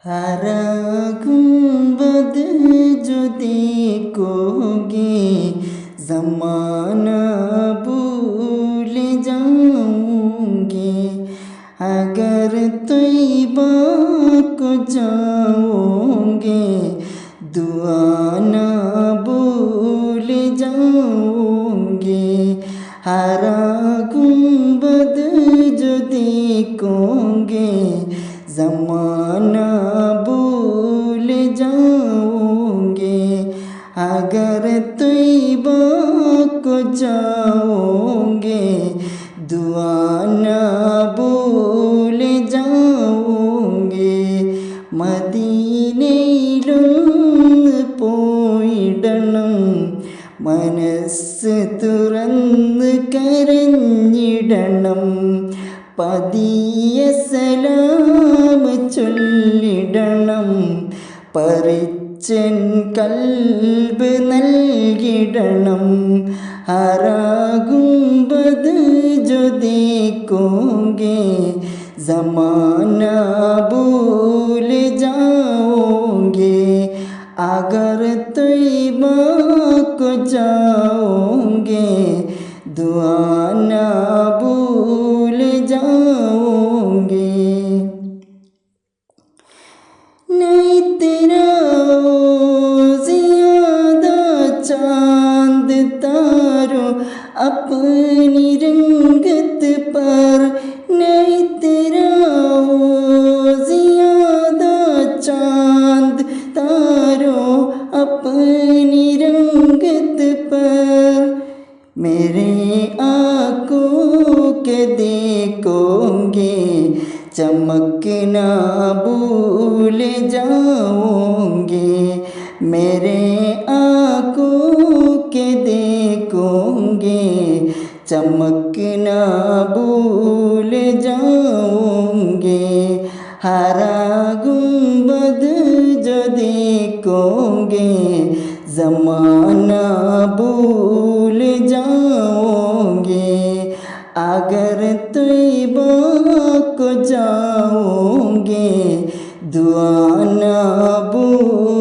हरा गुंबद जो देखोगे ज़माना भूल जाओगे। अगर तैयबा को जाओगे दुआ ना भूल जाओगे। हरा गुंबद जो देखोगे ज़माना भूल जाओगे। अगर तैयबा को जाओगे दुआ ना भूल जाओगे। മദീനയിലൊന്ന് പോയിടണം മനസ്സ് തുറന്ന് കരഞ്ഞിടണം. പതിയെ സലാം ചൊല്ലിടണം പറിച്ചൻ കൽബ് നൽകിടണം. हरा गुंबद जो देखोगे ज़माना भूल जाओगे। अगर तैयबा को जाओगे दुआ ना भूल जाओगे। नहीं तेरा ज़्यादा चांद तारों अपनी रंगत पर, नहीं तेरा ज़्यादा चांद तारों अपनी रंगत पर। मेरे आँखों के देखोगे चमकना भूल जाओगे। मेरे आँखों के देखोगे चमकना भूल जाओगे। हरा गुंबद जो देखोगे ज़माना भूल जाओगे। अगर तैयबा को जाओगे दुआ ना भूल